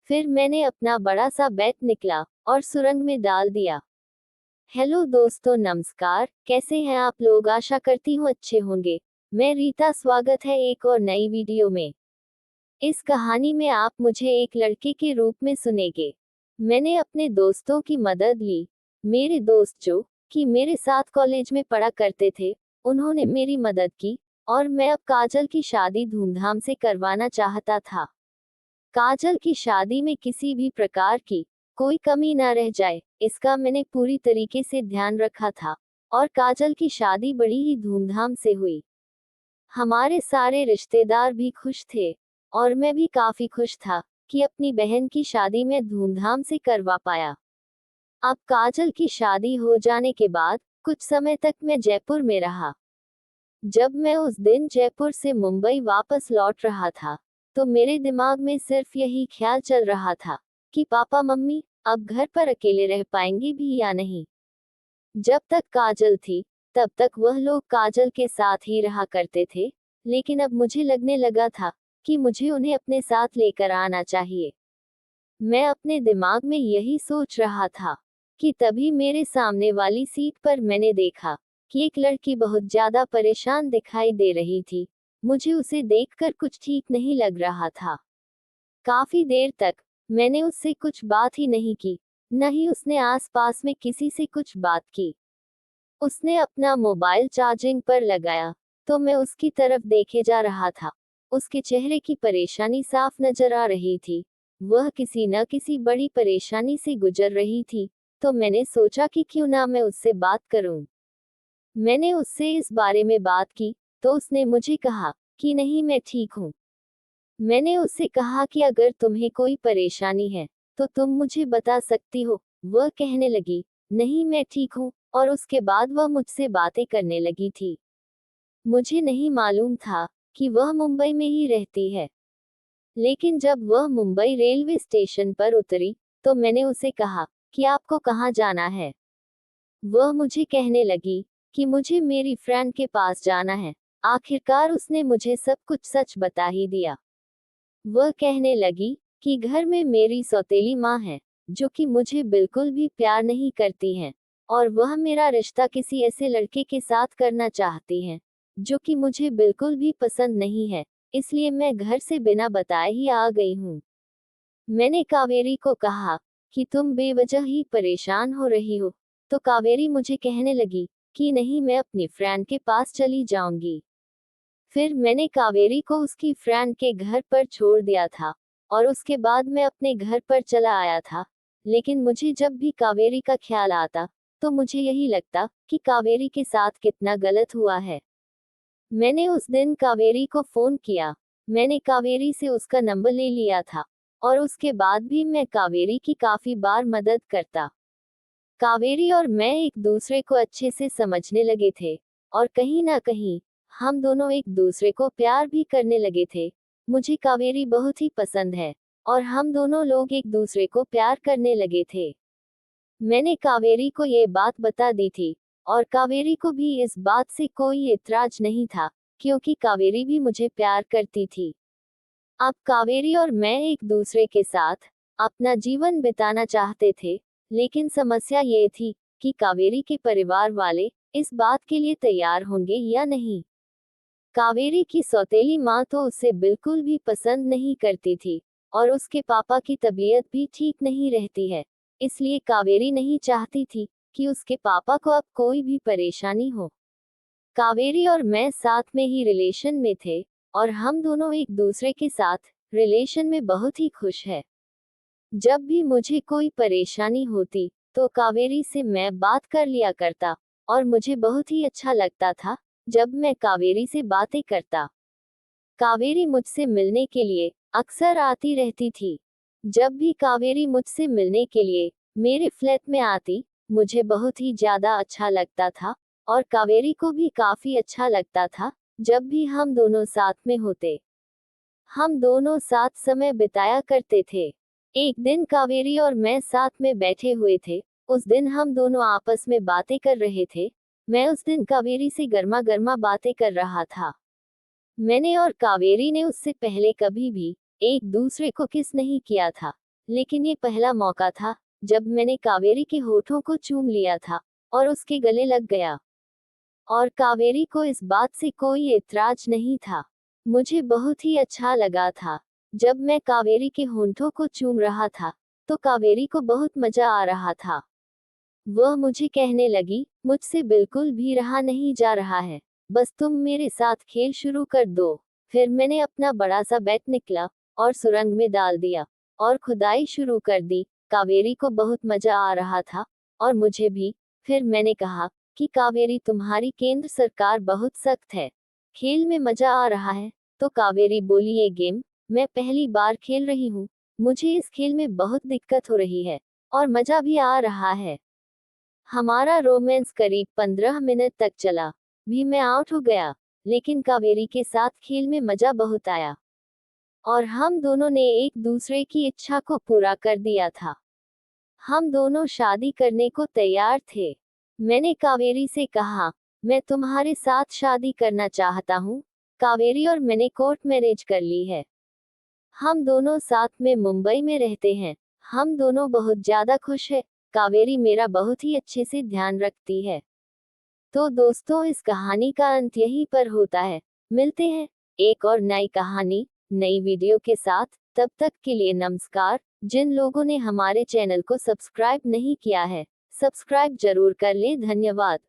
फिर मैंने अपना बड़ा सा बैट निकला और सुरंग में डाल दिया। हेलो दोस्तों, नमस्कार। कैसे हैं आप लोग? आशा करती हूँ अच्छे होंगे। मैं रीता, स्वागत है एक और नई वीडियो में। इस कहानी में आप मुझे एक लड़के के रूप में सुनेंगे। मैंने अपने दोस्तों की मदद ली। मेरे दोस्त जो कि मेरे साथ कॉलेज में पढ़ा करते थे, उन्होंने मेरी मदद की और मैं अब काजल की शादी धूमधाम से करवाना चाहता था। काजल की शादी में किसी भी प्रकार की कोई कमी न रह जाए, इसका मैंने पूरी तरीके से ध्यान रखा था और काजल की शादी बड़ी ही धूमधाम से हुई। हमारे सारे रिश्तेदार भी खुश थे और मैं भी काफी खुश था कि अपनी बहन की शादी में धूमधाम से करवा पाया। अब काजल की शादी हो जाने के बाद कुछ समय तक मैं जयपुर में रहा। जब मैं उस दिन जयपुर से मुंबई वापस लौट रहा था, तो मेरे दिमाग में सिर्फ यही ख्याल चल रहा था कि पापा मम्मी अब घर पर अकेले रह पाएंगे भी या नहीं। जब तक काजल थी, तब तक वह लोग काजल के साथ ही रहा करते थे, लेकिन अब मुझे लगने लगा था कि मुझे उन्हें अपने साथ लेकर आना चाहिए। मैं अपने दिमाग में यही सोच रहा था कि तभी मेरे सामने वाली सीट पर मैंने देखा कि एक लड़की बहुत ज्यादा परेशान दिखाई दे रही थी। मुझे उसे देखकर कुछ ठीक नहीं लग रहा था। काफी देर तक मैंने उससे कुछ बात ही नहीं की, न ही उसने आसपास में किसी से कुछ बात की। उसने अपना मोबाइल चार्जिंग पर लगाया, तो मैं उसकी तरफ देखे जा रहा था। उसके चेहरे की परेशानी साफ नजर आ रही थी। वह किसी न किसी बड़ी परेशानी से गुजर रही थी, तो मैंने सोचा कि क्यों ना मैं उससे बात करूं। मैंने उससे इस बारे में बात की, तो उसने मुझे कहा कि नहीं, मैं ठीक हूँ। मैंने उससे कहा कि अगर तुम्हें कोई परेशानी है, तो तुम मुझे बता सकती हो। वह कहने लगी, नहीं मैं ठीक हूँ, और उसके बाद वह मुझसे बातें करने लगी थी। मुझे नहीं मालूम था कि वह मुंबई में ही रहती है। लेकिन जब वह मुंबई रेलवे स्टेशन पर उतरी, तो मैंने उसे कहा कि आपको कहाँ जाना है। वह मुझे कहने लगी कि मुझे मेरी फ्रेंड के पास जाना है। आखिरकार उसने मुझे सब कुछ सच बता ही दिया। वह कहने लगी कि घर में मेरी सौतेली माँ है, जो कि मुझे बिल्कुल भी प्यार नहीं करती हैं, और वह मेरा रिश्ता किसी ऐसे लड़के के साथ करना चाहती हैं, जो कि मुझे बिल्कुल भी पसंद नहीं है। इसलिए मैं घर से बिना बताए ही आ गई हूँ। मैंने कावेरी को कहा कि तुम बेवजह ही परेशान हो रही हो, तो कावेरी मुझे कहने लगी कि नहीं, मैं अपनी फ्रेंड के पास चली जाऊंगी। फिर मैंने कावेरी को उसकी फ्रेंड के घर पर छोड़ दिया था और उसके बाद मैं अपने घर पर चला आया था। लेकिन मुझे जब भी कावेरी का ख्याल आता, तो मुझे यही लगता कि कावेरी के साथ कितना गलत हुआ है। मैंने उस दिन कावेरी को फोन किया। मैंने कावेरी से उसका नंबर ले लिया था और उसके बाद भी मैं कावेरी की काफी बार मदद करता। कावेरी और मैं एक दूसरे को अच्छे से समझने लगे थे और कहीं ना कहीं हम दोनों एक दूसरे को प्यार भी करने लगे थे। मुझे कावेरी बहुत ही पसंद है और हम दोनों लोग एक दूसरे को प्यार करने लगे थे। मैंने कावेरी को ये बात बता दी थी और कावेरी को भी इस बात से कोई इतराज नहीं था, क्योंकि कावेरी भी मुझे प्यार करती थी। अब कावेरी और मैं एक दूसरे के साथ अपना जीवन बिताना चाहते थे, लेकिन समस्या ये थी कि कावेरी के परिवार वाले इस बात के लिए तैयार होंगे या नहीं। कावेरी की सौतेली माँ तो उसे बिल्कुल भी पसंद नहीं करती थी और उसके पापा की तबीयत भी ठीक नहीं रहती है। इसलिए कावेरी नहीं चाहती थी कि उसके पापा को अब कोई भी परेशानी हो। कावेरी और मैं साथ में ही रिलेशन में थे और हम दोनों एक दूसरे के साथ रिलेशन में बहुत ही खुश है। जब भी मुझे कोई परेशानी होती, तो कावेरी से मैं बात कर लिया करता और मुझे बहुत ही अच्छा लगता था जब मैं कावेरी से बातें करता। कावेरी मुझसे मिलने के लिए अक्सर आती रहती थी। जब भी कावेरी मुझसे मिलने के लिए मेरे फ्लैट में आती, मुझे बहुत ही ज्यादा अच्छा लगता था और कावेरी को भी काफी अच्छा लगता था जब भी हम दोनों साथ में होते। हम दोनों साथ समय बिताया करते थे। एक दिन कावेरी और मैं साथ में बैठे हुए थे। उस दिन हम दोनों आपस में बातें कर रहे थे। मैं उस दिन कावेरी से गर्मा गर्मा बातें कर रहा था। मैंने और कावेरी ने उससे पहले कभी भी एक दूसरे को किस नहीं किया था, लेकिन ये पहला मौका था जब मैंने कावेरी के होठों को चूम लिया था और उसके गले लग गया। और कावेरी को इस बात से कोई ऐतराज नहीं था। मुझे बहुत ही अच्छा लगा था। जब मैं कावेरी के होठों को चूम रहा था तो कावेरी को बहुत मजा आ रहा था। वह मुझे कहने लगी, मुझसे बिल्कुल भी रहा नहीं जा रहा है, बस तुम मेरे साथ खेल शुरू कर दो। फिर मैंने अपना बड़ा सा बेट निकला और सुरंग में डाल दिया और खुदाई शुरू कर दी। कावेरी को बहुत मजा आ रहा था और मुझे भी। फिर मैंने कहा कि कावेरी, तुम्हारी केंद्र सरकार बहुत सख्त है, खेल में मजा आ रहा है। तो कावेरी बोली, ये गेम मैं पहली बार खेल रही हूँ, मुझे इस खेल में बहुत दिक्कत हो रही है और मजा भी आ रहा है। हमारा रोमांस करीब 15 मिनट तक चला, भी मैं आउट हो गया, लेकिन कावेरी के साथ खेल में मजा बहुत आया और हम दोनों ने एक दूसरे की इच्छा को पूरा कर दिया था। हम दोनों शादी करने को तैयार थे। मैंने कावेरी से कहा, मैं तुम्हारे साथ शादी करना चाहता हूँ। कावेरी और मैंने कोर्ट मैरिज कर ली है। हम दोनों साथ में मुंबई में रहते हैं। हम दोनों बहुत ज्यादा खुश हैं। कावेरी मेरा बहुत ही अच्छे से ध्यान रखती है। तो दोस्तों, इस कहानी का अंत यहीं पर होता है। मिलते हैं एक और नई कहानी, नई वीडियो के साथ। तब तक के लिए नमस्कार। जिन लोगों ने हमारे चैनल को सब्सक्राइब नहीं किया है, सब्सक्राइब जरूर कर लें। धन्यवाद।